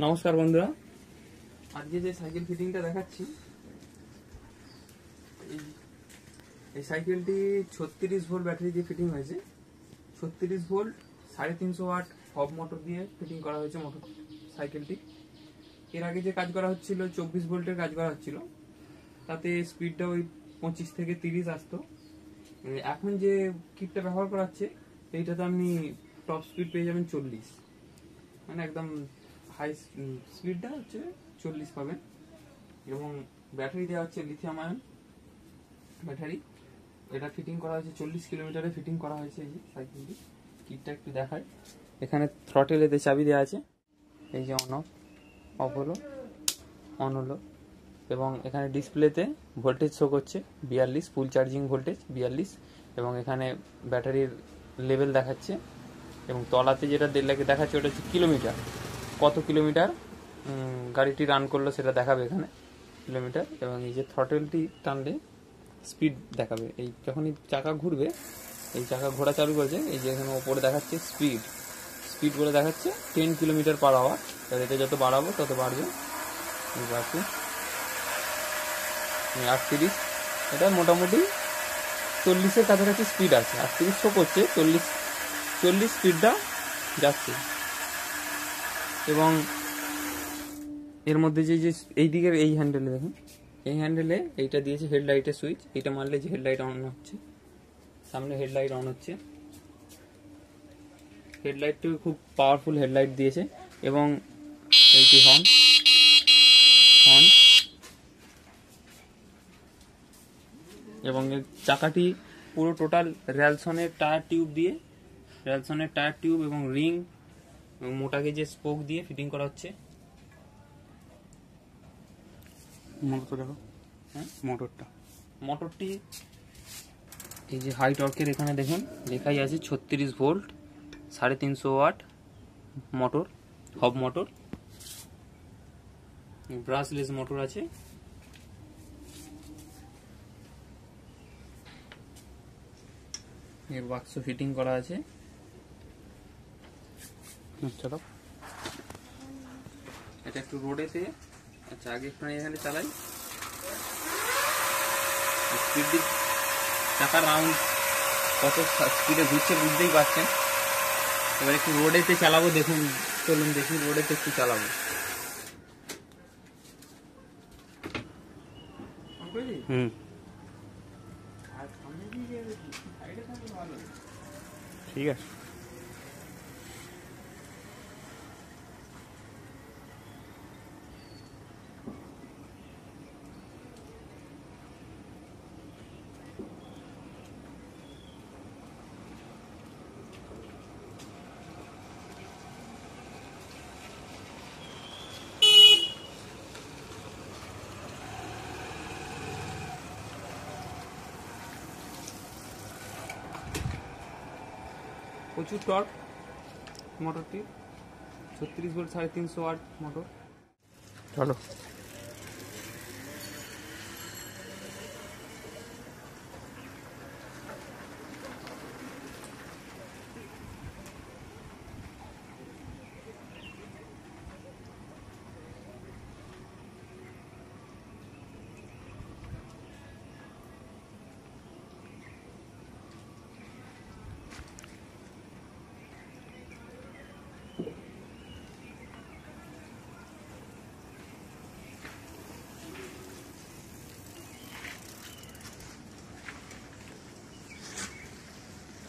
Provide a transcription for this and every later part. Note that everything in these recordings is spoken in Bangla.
নমস্কার বন্ধুরা, আজকে যে সাইকেল ফিটিংটা দেখাচ্ছি এই সাইকেলটি 36 ভোল্ট ব্যাটারি দিয়ে ফিটিং হয়েছে। 36 ভোল্ট 350 ওয়াট হব মোটর দিয়ে ফিটিং করা হয়েছে মোটর সাইকেলটি। এর আগে যে কাজ করা হচ্ছিল 24 ভোল্টের কাজ করা হচ্ছিল, তাতে স্পিডটা ওই 25 থেকে 30 আসতো। এখন যে কিটটা ব্যবহার করা হচ্ছে এইটাতে আপনি টপ স্পিড পেয়ে যাবেন 40, মানে একদম হাই স্পিডটা হচ্ছে 40 পাবেন। এবং ব্যাটারি দেওয়া হচ্ছে লিথিয়াম আয়ন ব্যাটারি। এটা ফিটিং করা হয়েছে 40 কিলোমিটারে ফিটিং করা হয়েছে। এই যে সাইকেলটি কিটটা একটু দেখায়, এখানে থ্রটেলেতে চাবি দেওয়া আছে, এই যে অন অফ হলো, অন হলো, এবং এখানে ডিসপ্লেতে ভোল্টেজ শো করছে 42, ফুল চার্জিং ভোল্টেজ 42, এবং এখানে ব্যাটারির লেভেল দেখাচ্ছে, এবং তলাতে যেটা দেখাচ্ছে ওটা হচ্ছে কিলোমিটার, কত কিলোমিটার গাড়িটি রান করলো সেটা দেখাবে এখানে কিলোমিটার। এবং এই যে থ্রটেলটি টানলে স্পিড দেখাবে, এই যখনই চাকা ঘুরবে, এই চাকা ঘোরা চালু করেছে, এই যে এখানে ওপরে দেখাচ্ছে স্পিড বলে দেখাচ্ছে 10 কিলোমিটার পার আওয়ার। আর এটা যত বাড়াবো তত বাড়বে, বাড়ছে 38। এটা মোটামুটি 40-এর কাছাকাছি স্পিড আছে, 38 শো করছে, 40 স্পিডটা যাচ্ছে। এবং এর মধ্যে যে এই দিকের এই হ্যান্ডেলে দেখুন, এই হ্যান্ডেলে এইটা দিয়েছে হেডলাইটের সুইচ, এইটা মারলে যে হেডলাইট অন হচ্ছে, সামনে হেডলাইট অন হচ্ছে। হেডলাইটটি খুব পাওয়ারফুল হেডলাইট দিয়েছে। এবং এইটি হর্ন, এবং এর চাকাটি পুরো টোটাল র্যালসনের টায়ার টিউব এবং রিং এবং মোটা গেজের স্পোক দিয়ে ফিটিং করা হচ্ছে। মোটরটি এই যে হাই টর্কের, এখানে দেখুন লেখাই আছে 36 ভোল্ট 350 ওয়াট মোটর, হব মোটর, ব্রাশলেস মোটর আছে। এর বাক্স ফিটিং করা আছে। চলো এটা একটু রোডেতে, আচ্ছা আগে একটু এখানে চালাই, স্পিড চাকা রাউন্ড কত স্পিডে ঘুরছে বুঝতেই পারছেন। এবার একটু রোডেতে চালাবো, দেখুন, চলুন দেখি রোডেতে একটু চালাবো। ঠিক আছে। প্রচুর টর্ক মোটরটি, 36 ভোল্ট 350 ওয়াট মোটর। চলো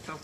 stop.